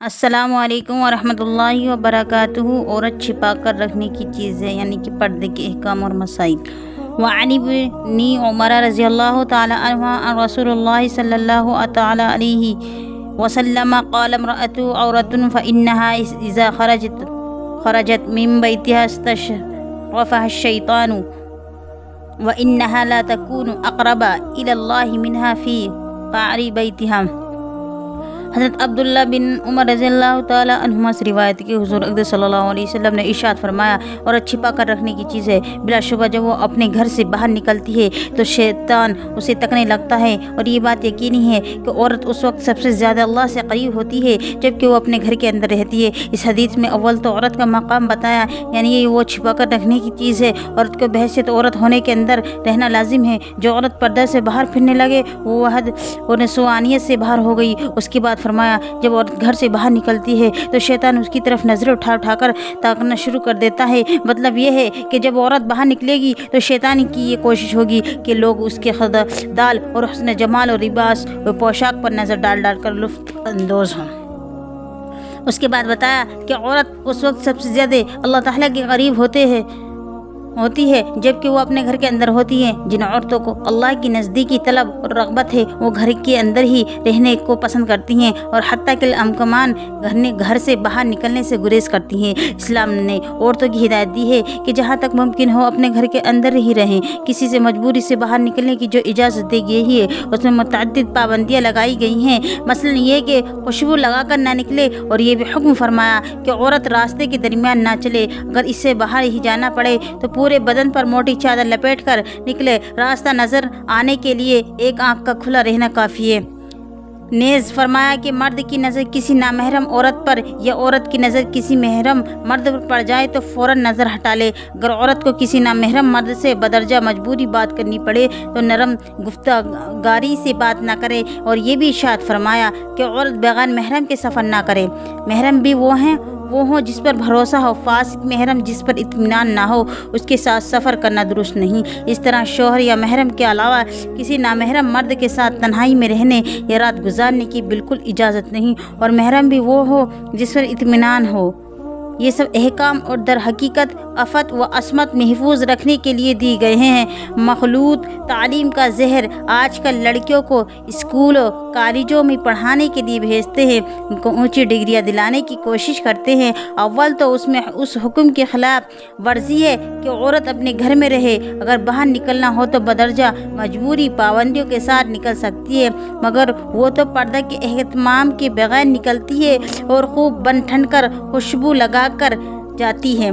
السلام علیکم ورحمۃ اللہ وبرکاتہ۔ عورت چھپا کر رکھنے کی چیزیں یعنی کہ پردے کے احکام اور مسائل۔ وعن ابن عمر رضی اللہ تعالی عنہ عن رسول اللہ صلی اللہ تعالی علیہ وسلم قال امرأة عورة فإنها إذا خرجت من بيتها استشرفها الشيطان وإنها لا تكون أقرب إلى الله منها في قعر بيتها۔ حضرت عبداللہ بن عمر رضی اللہ تعالی عنہما سے روایت کہ حضور اقدس صلی اللہ علیہ وسلم نے ارشاد فرمایا، عورت چھپا کر رکھنے کی چیز ہے۔ بلا شبہ جب وہ اپنے گھر سے باہر نکلتی ہے تو شیطان اسے تکنے لگتا ہے، اور یہ بات یقینی ہے کہ عورت اس وقت سب سے زیادہ اللہ سے قریب ہوتی ہے جبکہ وہ اپنے گھر کے اندر رہتی ہے۔ اس حدیث میں اول تو عورت کا مقام بتایا، یعنی یہ وہ چھپا کر رکھنے کی چیز ہے۔ عورت کو بحیثیت عورت ہونے کے اندر رہنا لازم ہے۔ جو عورت پردہ سے باہر پھرنے لگے وہ حد و نسوانیت سے باہر ہو گئی۔ اس کے بعد فرمایا، جب عورت گھر سے باہر نکلتی ہے تو شیطان اس کی طرف نظریں اٹھا کر تاکنا شروع کر دیتا ہے۔ مطلب یہ ہے کہ جب عورت باہر نکلے گی تو شیطان کی یہ کوشش ہوگی کہ لوگ اس کے خدال اور حسن جمال اور لباس و پوشاک پر نظر ڈال کر لطف اندوز ہوں۔ اس کے بعد بتایا کہ عورت اس وقت سب سے زیادہ اللہ تعالیٰ کے قریب ہوتی ہے جبکہ وہ اپنے گھر کے اندر ہوتی ہیں۔ جن عورتوں کو اللہ کی نزدیکی طلب اور رغبت ہے وہ گھر کے اندر ہی رہنے کو پسند کرتی ہیں، اور حتیٰ کہ الامکان گھر سے باہر نکلنے سے گریز کرتی ہیں۔ اسلام نے عورتوں کی ہدایت دی ہے کہ جہاں تک ممکن ہو اپنے گھر کے اندر ہی رہیں۔ کسی سے مجبوری سے باہر نکلنے کی جو اجازت دی گئی ہے اس میں متعدد پابندیاں لگائی گئی ہیں، مثلاً یہ کہ خوشبو لگا کر نہ نکلے، اور یہ بھی حکم فرمایا کہ عورت راستے کے درمیان نہ چلے۔ اگر اس سے باہر ہی جانا پڑے تو پورے بدن پر موٹی چادر لپیٹ کر نکلے۔ راستہ نظر آنے کے لیے ایک آنکھ کا کھلا رہنا کافی ہے۔ نیز فرمایا کہ مرد کی نظر کسی نامحرم عورت پر یا عورت کی نظر کسی محرم مرد پر پڑ جائے تو فوراً نظر ہٹا لے۔ اگر عورت کو کسی نامحرم مرد سے بدرجہ مجبوری بات کرنی پڑے تو نرم گفتگاری سے بات نہ کرے، اور یہ بھی ارشاد فرمایا کہ عورت بغیر محرم کے سفر نہ کرے۔ محرم بھی وہ ہو جس پر بھروسہ ہو، فاسق محرم جس پر اطمینان نہ ہو اس کے ساتھ سفر کرنا درست نہیں۔ اس طرح شوہر یا محرم کے علاوہ کسی نامحرم مرد کے ساتھ تنہائی میں رہنے یا رات گزارنے کی بالکل اجازت نہیں، اور محرم بھی وہ ہو جس پر اطمینان ہو۔ یہ سب احکام اور در حقیقت عفت و عصمت محفوظ رکھنے کے لیے دی گئے ہیں۔ مخلوط تعلیم کا زہر آج کل لڑکیوں کو اسکولوں کالجوں میں پڑھانے کے لیے بھیجتے ہیں، ان کو اونچی ڈگریاں دلانے کی کوشش کرتے ہیں۔ اول تو اس میں اس حکم کے خلاف ورزی ہے کہ عورت اپنے گھر میں رہے، اگر باہر نکلنا ہو تو بدرجہ مجبوری پابندیوں کے ساتھ نکل سکتی ہے، مگر وہ تو پردہ کے اہتمام کے بغیر نکلتی ہے اور خوب بن ٹھن کر خوشبو لگا کر جاتی ہے۔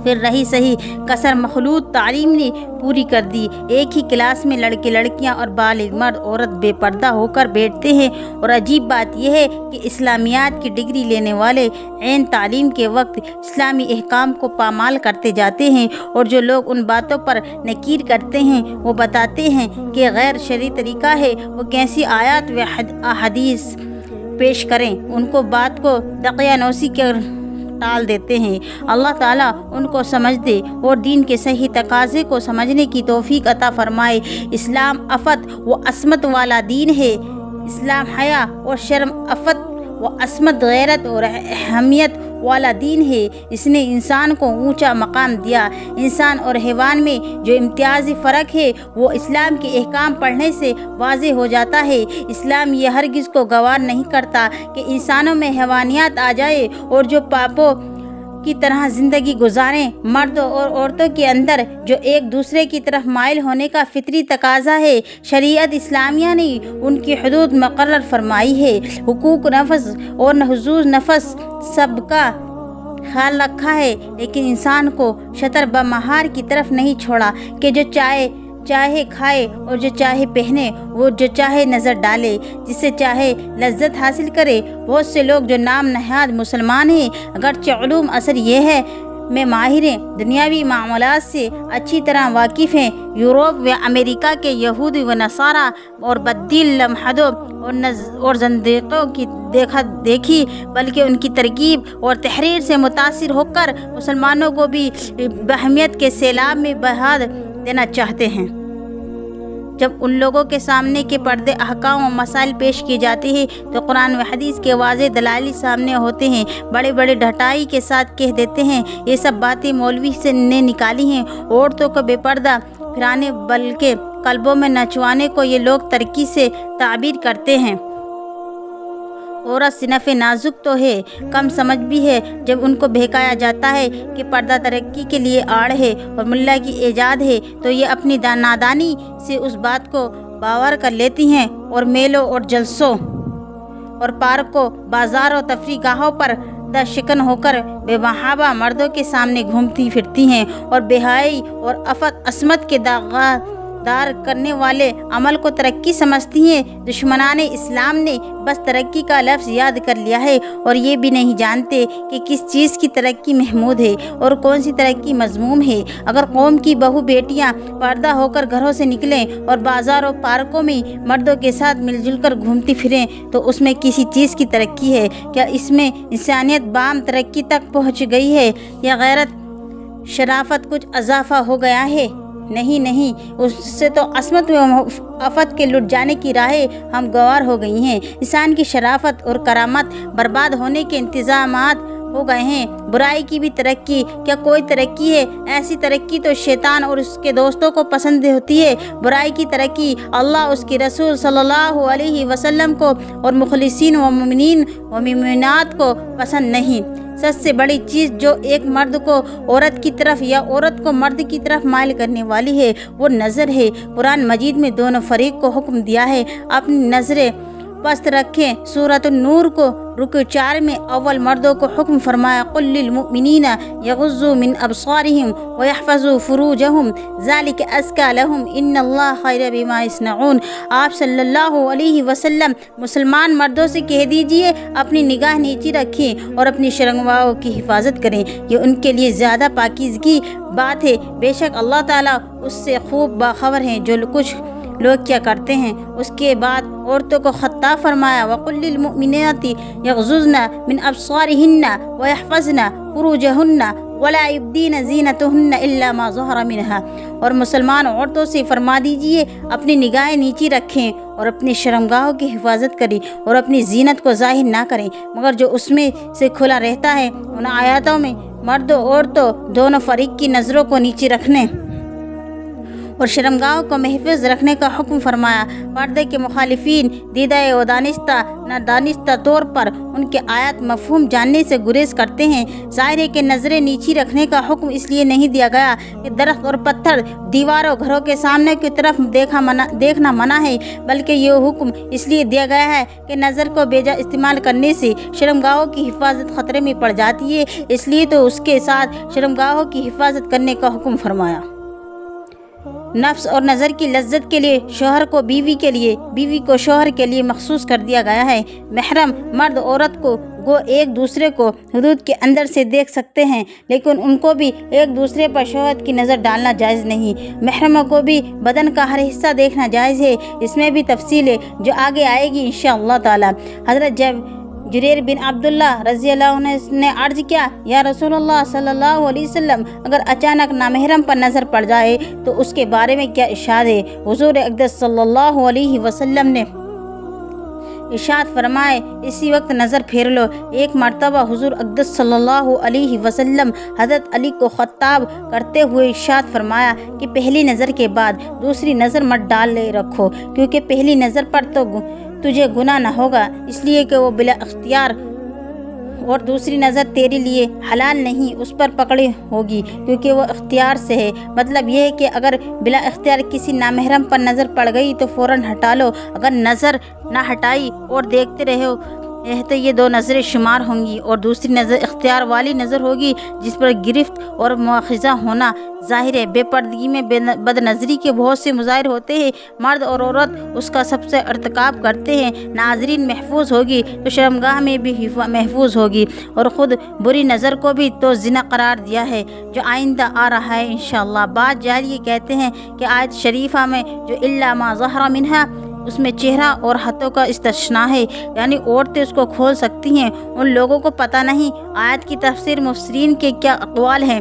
پھر رہی صحیح کثر مخلوط تعلیم نے پوری کر دی۔ ایک ہی کلاس میں لڑکے لڑکیاں اور بالغ مرد عورت بے پردہ ہو کر بیٹھتے ہیں، اور عجیب بات یہ ہے کہ اسلامیات کی ڈگری لینے والے عین تعلیم کے وقت اسلامی احکام کو پامال کرتے جاتے ہیں، اور جو لوگ ان باتوں پر نکیر کرتے ہیں وہ بتاتے ہیں کہ غیر شرعی طریقہ ہے، وہ کیسی آیات و احادیث پیش کریں، ان کو بات کو دقیانوسی کر ٹال دیتے ہیں۔ اللہ تعالیٰ ان کو سمجھ دے اور دین کے صحیح تقاضے کو سمجھنے کی توفیق عطا فرمائے۔ اسلام عفت و عصمت والا دین ہے۔ اسلام حیا اور شرم، عفت و عصمت، غیرت اور اہمیت والا دین ہے۔ اس نے انسان کو اونچا مقام دیا۔ انسان اور حیوان میں جو امتیازی فرق ہے وہ اسلام کے احکام پڑھنے سے واضح ہو جاتا ہے۔ اسلام یہ ہرگز کو گوار نہیں کرتا کہ انسانوں میں حیوانیت آ جائے اور جو پاپوں کی طرح زندگی گزاریں۔ مردوں اور عورتوں کے اندر جو ایک دوسرے کی طرف مائل ہونے کا فطری تقاضا ہے، شریعت اسلامیہ نے ان کی حدود مقرر فرمائی ہے۔ حقوق نفس اور حظوظ نفس سب کا خیال رکھا ہے، لیکن انسان کو شطر بمہار کی طرف نہیں چھوڑا کہ جو چاہے کھائے اور جو چاہے پہنے، وہ جو چاہے نظر ڈالے، جس سے چاہے لذت حاصل کرے۔ بہت سے لوگ جو نام نہاد مسلمان ہیں، اگرچہ علوم اثر یہ ہے میں ماہر ہیں، دنیاوی معاملات سے اچھی طرح واقف ہیں، یورپ و امریکہ کے یہود و نصارہ اور بدیل لمحدوں اور زندیقوں کی دیکھی بلکہ ان کی ترغیب اور تحریر سے متاثر ہو کر مسلمانوں کو بھی بہمیت کے سیلاب میں بہا دینا چاہتے ہیں۔ جب ان لوگوں کے سامنے کے پردے احکام و مسائل پیش کیے جاتے ہیں تو قرآن و حدیث کے واضح دلائل سامنے ہوتے ہیں، بڑے بڑے ڈھٹائی کے ساتھ کہہ دیتے ہیں یہ سب باتیں مولوی نے نکالی ہیں، عورتوں کو بے پردہ پھرانے بلکہ قلبوں میں نچوانے کو یہ لوگ ترقی سے تعبیر کرتے ہیں۔ عورت صنف نازک تو ہے، کم سمجھ بھی ہے۔ جب ان کو بہکایا جاتا ہے کہ پردہ ترقی کے لیے آڑ ہے اور ملا کی ایجاد ہے تو یہ اپنی نادانی سے اس بات کو باور کر لیتی ہیں اور میلوں اور جلسوں اور پارکوں، بازار اور تفریح گاہوں پر شکن ہو کر بے محابہ مردوں کے سامنے گھومتی پھرتی ہیں اور بے-حیائی اور عصمت کے دار کرنے والے عمل کو ترقی سمجھتی ہیں۔ دشمنان اسلام نے بس ترقی کا لفظ یاد کر لیا ہے اور یہ بھی نہیں جانتے کہ کس چیز کی ترقی محمود ہے اور کون سی ترقی مذموم ہے۔ اگر قوم کی بہو بیٹیاں پردہ ہو کر گھروں سے نکلیں اور بازار و پارکوں میں مردوں کے ساتھ مل جل کر گھومتی پھریں تو اس میں کسی چیز کی ترقی ہے کیا؟ اس میں انسانیت بام ترقی تک پہنچ گئی ہے یا غیرت شرافت کچھ اضافہ ہو گیا ہے؟ نہیں، اس سے تو عصمت و عفت کے لٹ جانے کی راہیں ہم گوار ہو گئی ہیں۔ انسان کی شرافت اور کرامت برباد ہونے کے انتظامات ہو گئے ہیں۔ برائی کی بھی ترقی کیا کوئی ترقی ہے؟ ایسی ترقی تو شیطان اور اس کے دوستوں کو پسند ہوتی ہے۔ برائی کی ترقی اللہ، اس کے رسول صلی اللہ علیہ وسلم کو اور مخلصین و مومنین و مومنات کو پسند نہیں۔ سب سے بڑی چیز جو ایک مرد کو عورت کی طرف یا عورت کو مرد کی طرف مائل کرنے والی ہے وہ نظر ہے۔ قرآن مجید میں دونوں فریق کو حکم دیا ہے اپنی نظریں پست رکھیں۔ سورۃ النور کو رکوع 4 میں اول مردوں کو حکم فرمایا قل للمؤمنین یغضوا من ابصارهم ويحفظوا فروجهم ذلك ازکی لهم ان اللہ خیر بما یصنعون۔ آپ صلی اللہ علیہ وسلم مسلمان مردوں سے کہہ دیجئے اپنی نگاہ نیچی رکھیں اور اپنی شرمگاہوں کی حفاظت کریں، یہ ان کے لیے زیادہ پاکیزگی بات ہے۔ بے شک اللہ تعالیٰ اس سے خوب باخبر ہیں جو کچھ لوگ کیا کرتے ہیں۔ اس کے بعد عورتوں کو خطاب فرمایا وَقُلْ لِلْمُؤْمِنَاتِ يَغْضُضْنَ مِنْ أَبْصَارِهِنَّ وَيَحْفَظْنَ فُرُوجَهُنَّ وَلَا يُبْدِينَ زِينَتَهُنَّ إِلَّا مَا ظَهَرَ مِنْهَا۔ اور مسلمان عورتوں سے فرما دیجئے اپنی نگاہیں نیچی رکھیں اور اپنی شرمگاہوں کی حفاظت کریں اور اپنی زینت کو ظاہر نہ کریں مگر جو اس میں سے کھلا رہتا ہے۔ ان آیاتوں میں مرد و عورتوں دونوں فریق کی نظروں کو نیچے رکھنے اور شرمگاہوں کو محفوظ رکھنے کا حکم فرمایا۔ پردے کے مخالفین دیدہ و دانستہ نادانستہ طور پر ان کے آیات مفہوم جاننے سے گریز کرتے ہیں۔ ظاہر ہے کہ نظریں نیچی رکھنے کا حکم اس لیے نہیں دیا گیا کہ درخت اور پتھر، دیواروں، گھروں کے سامنے کی طرف دیکھنا منع ہے، بلکہ یہ حکم اس لیے دیا گیا ہے کہ نظر کو بیجا استعمال کرنے سے شرمگاہوں کی حفاظت خطرے میں پڑ جاتی ہے، اس لیے تو اس کے ساتھ شرمگاہوں کی حفاظت کرنے کا حکم فرمایا۔ نفس اور نظر کی لذت کے لیے شوہر کو بیوی کے لیے، بیوی کو شوہر کے لیے مخصوص کر دیا گیا ہے۔ محرم مرد عورت کو گو ایک دوسرے کو حدود کے اندر سے دیکھ سکتے ہیں لیکن ان کو بھی ایک دوسرے پر شہوت کی نظر ڈالنا جائز نہیں۔ محرموں کو بھی بدن کا ہر حصہ دیکھنا جائز ہے، اس میں بھی تفصیل ہے جو آگے آئے گی انشاءاللہ تعالی۔ حضرت جریر بن عبداللہ رضی اللہ عنہ نے عرض کیا یا رسول اللہ صلی اللہ علیہ وسلم، اگر اچانک نامحرم پر نظر پڑ جائے تو اس کے بارے میں کیا ارشاد ہے؟ حضور اقدس صلی اللہ علیہ وسلم نے ارشاد فرمائے اسی وقت نظر پھیر لو۔ ایک مرتبہ حضور اقدس صلی اللہ علیہ وسلم حضرت علی کو خطاب کرتے ہوئے ارشاد فرمایا کہ پہلی نظر کے بعد دوسری نظر مت ڈالے رکھو، کیونکہ پہلی نظر پر تو تجھے گناہ نہ ہوگا اس لیے کہ وہ بلا اختیار، اور دوسری نظر تیرے لیے حلال نہیں اس پر پکڑی ہوگی کیونکہ وہ اختیار سے ہے۔ مطلب یہ ہے کہ اگر بلا اختیار کسی نامحرم پر نظر پڑ گئی تو فوراً ہٹا لو، اگر نظر نہ ہٹائی اور دیکھتے رہو تو یہ دو نظریں شمار ہوں گی اور دوسری نظر اختیار والی نظر ہوگی جس پر گرفت اور مواخذہ ہونا ظاہر ہے۔ بے پردگی میں بد نظری کے بہت سے مظاہر ہوتے ہیں، مرد اور عورت اس کا سب سے ارتکاب کرتے ہیں۔ ناظرین محفوظ ہوگی تو شرمگاہ میں بھی محفوظ ہوگی، اور خود بری نظر کو بھی تو زنا قرار دیا ہے جو آئندہ آ رہا ہے انشاءاللہ۔ بعض جاہل یہ کہتے ہیں کہ آیت شریفہ میں جو الا ما ظہر منہا اس میں چہرہ اور ہاتھوں کا استثناء ہے، یعنی عورتیں اس کو کھول سکتی ہیں۔ ان لوگوں کو پتہ نہیں آیت کی تفسیر مفسرین کے کیا اقوال ہیں۔